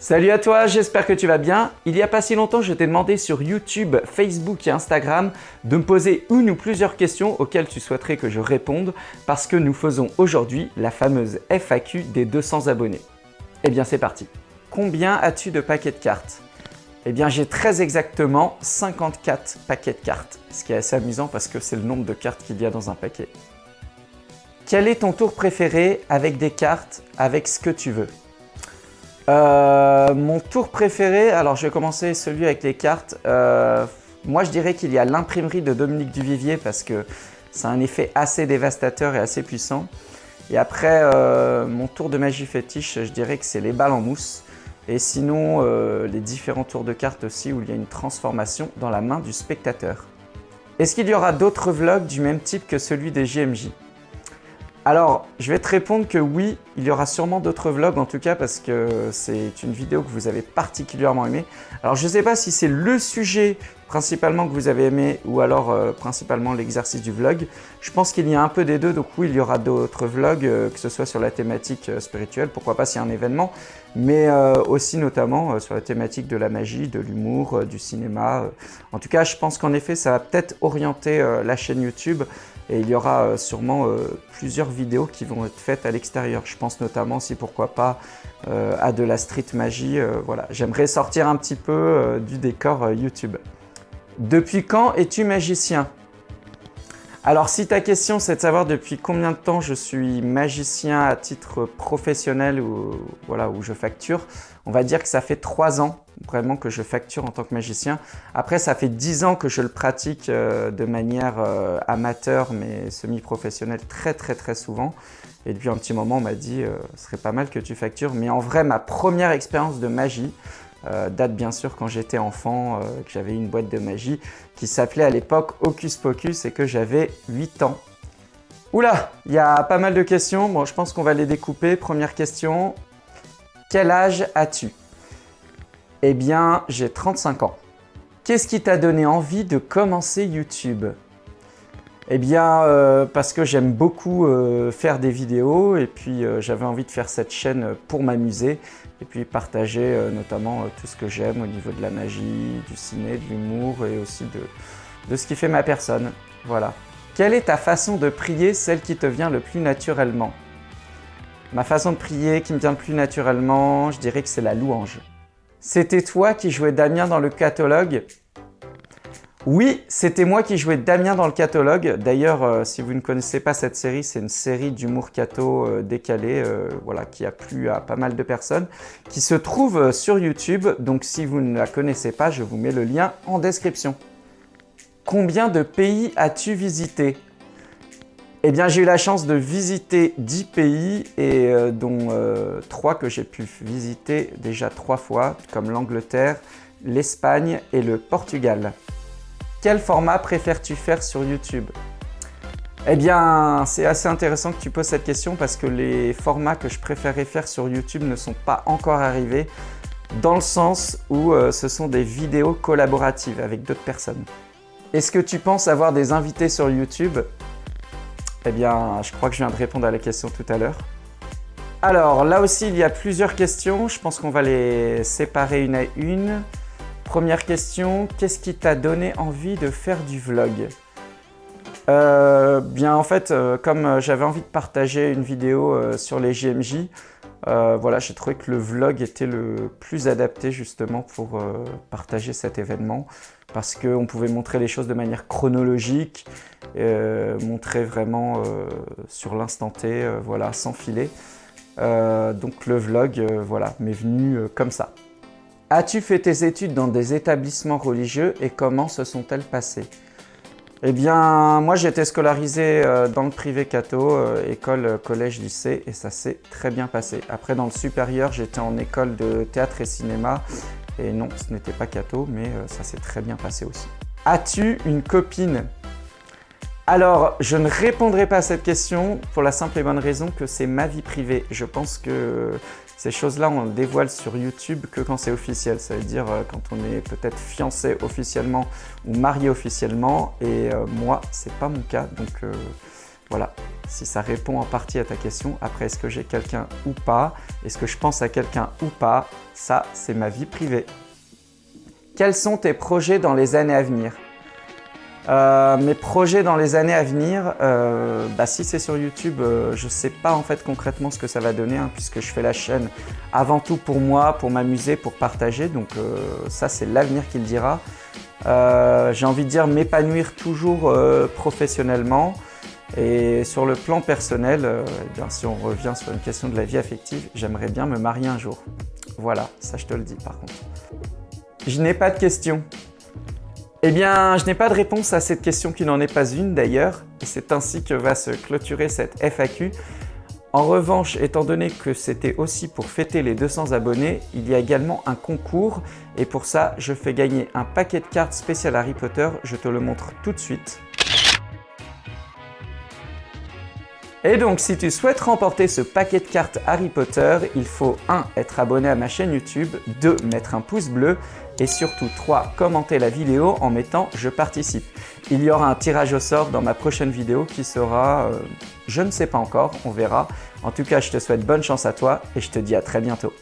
Salut à toi, j'espère que tu vas bien. Il y a pas si longtemps, je t'ai demandé sur YouTube, Facebook et Instagram de me poser une ou plusieurs questions auxquelles tu souhaiterais que je réponde parce que nous faisons aujourd'hui la fameuse FAQ des 200 abonnés. Eh bien c'est parti. Combien as-tu de paquets de cartes? Eh bien j'ai très exactement 54 paquets de cartes, ce qui est assez amusant parce que c'est le nombre de cartes qu'il y a dans un paquet. Quel est ton tour préféré avec des cartes, avec ce que tu veux? Mon tour préféré, alors je vais commencer celui avec les cartes. Moi je dirais qu'il y a l'imprimerie de Dominique Duvivier parce que c'est un effet assez dévastateur et assez puissant. Et après, mon tour de magie fétiche, je dirais que c'est les balles en mousse. Et sinon, les différents tours de cartes aussi où il y a une transformation dans la main du spectateur. Est-ce qu'il y aura d'autres vlogs du même type que celui des JMJ? Alors, je vais te répondre que oui, il y aura sûrement d'autres vlogs en tout cas parce que c'est une vidéo que vous avez particulièrement aimée. Alors, je ne sais pas si c'est le sujet principalement que vous avez aimé ou alors principalement l'exercice du vlog. Je pense qu'il y a un peu des deux, donc oui, il y aura d'autres vlogs, que ce soit sur la thématique spirituelle, pourquoi pas s'il y a un événement, mais aussi notamment sur la thématique de la magie, de l'humour, du cinéma. En tout cas, je pense qu'en effet, ça va peut-être orienter la chaîne YouTube. Et il y aura sûrement plusieurs vidéos qui vont être faites à l'extérieur. Je pense notamment, si pourquoi pas, à de la street magie. Voilà. J'aimerais sortir un petit peu du décor YouTube. Depuis quand es-tu magicien? Alors, si ta question c'est de savoir depuis combien de temps je suis magicien à titre professionnel ou voilà, où je facture, on va dire que ça fait 3 ans vraiment que je facture en tant que magicien. Après, ça fait 10 ans que je le pratique de manière amateur mais semi-professionnelle très souvent. Et depuis un petit moment, on m'a dit ce serait pas mal que tu factures. Mais en vrai, ma première expérience de magie date bien sûr quand j'étais enfant, que j'avais une boîte de magie qui s'appelait à l'époque Hocus Pocus et que j'avais 8 ans. Oula, il y a pas mal de questions. Bon, je pense qu'on va les découper. Première question, quel âge as-tu? Eh bien, j'ai 35 ans. Qu'est-ce qui t'a donné envie de commencer YouTube? Eh bien, parce que j'aime beaucoup faire des vidéos et puis j'avais envie de faire cette chaîne pour m'amuser et puis partager notamment tout ce que j'aime au niveau de la magie, du ciné, de l'humour et aussi de ce qui fait ma personne. Voilà. Quelle est ta façon de prier, celle qui te vient le plus naturellement? Ma façon de prier qui me vient le plus naturellement, je dirais que c'est la louange. C'était toi qui jouais Damien dans le catalogue? Oui, c'était moi qui jouais Damien dans le catalogue. D'ailleurs, si vous ne connaissez pas cette série, c'est une série d'humour catho décalé, voilà, qui a plu à pas mal de personnes, qui se trouve sur YouTube. Donc si vous ne la connaissez pas, je vous mets le lien en description. Combien de pays as-tu visité? Eh bien, j'ai eu la chance de visiter 10 pays et dont 3 que j'ai pu visiter déjà 3 fois, comme l'Angleterre, l'Espagne et le Portugal. Quel format préfères-tu faire sur YouTube? Eh bien, c'est assez intéressant que tu poses cette question parce que les formats que je préférerais faire sur YouTube ne sont pas encore arrivés, dans le sens où ce sont des vidéos collaboratives avec d'autres personnes. Est-ce que tu penses avoir des invités sur YouTube? Eh bien, je crois que je viens de répondre à la question tout à l'heure. Alors, là aussi, il y a plusieurs questions. Je pense qu'on va les séparer une à une. Première question, qu'est-ce qui t'a donné envie de faire du vlog? Bien, en fait, comme j'avais envie de partager une vidéo sur les JMJ, voilà, j'ai trouvé que le vlog était le plus adapté justement pour partager cet événement parce qu'on pouvait montrer les choses de manière chronologique, montrer vraiment sur l'instant T, voilà, sans filet. Donc le vlog, voilà, m'est venu comme ça. As-tu fait tes études dans des établissements religieux et comment se sont-elles passées? Eh bien, moi j'ai été scolarisé dans le privé catho, école, collège, lycée et ça s'est très bien passé. Après dans le supérieur, j'étais en école de théâtre et cinéma et non, ce n'était pas catho, mais ça s'est très bien passé aussi. As-tu une copine? Alors, je ne répondrai pas à cette question pour la simple et bonne raison que c'est ma vie privée. Je pense que ces choses-là, on le dévoile sur YouTube que quand c'est officiel. Ça veut dire quand on est peut-être fiancé officiellement ou marié officiellement. Et moi, c'est pas mon cas. Donc Voilà, si ça répond en partie à ta question. Après, est-ce que j'ai quelqu'un ou pas? Est-ce que je pense à quelqu'un ou pas? Ça, c'est ma vie privée. Quels sont tes projets dans les années à venir? Mes projets dans les années à venir, si c'est sur YouTube, je ne sais pas en fait concrètement ce que ça va donner, hein, puisque je fais la chaîne avant tout pour moi, pour m'amuser, pour partager. Donc ça, c'est l'avenir qui le dira. J'ai envie de dire m'épanouir toujours professionnellement. Et sur le plan personnel, si on revient sur une question de la vie affective, j'aimerais bien me marier un jour. Voilà, ça je te le dis par contre. Je n'ai pas de questions. Eh bien, je n'ai pas de réponse à cette question qui n'en est pas une d'ailleurs, et c'est ainsi que va se clôturer cette FAQ. En revanche, étant donné que c'était aussi pour fêter les 200 abonnés, il y a également un concours, et pour ça, je fais gagner un paquet de cartes spéciales Harry Potter, je te le montre tout de suite. Et donc, si tu souhaites remporter ce paquet de cartes Harry Potter, il faut 1. Être abonné à ma chaîne YouTube, 2. Mettre un pouce bleu et surtout 3. Commenter la vidéo en mettant « Je participe ». Il y aura un tirage au sort dans ma prochaine vidéo qui sera… je ne sais pas encore, on verra. En tout cas, je te souhaite bonne chance à toi et je te dis à très bientôt.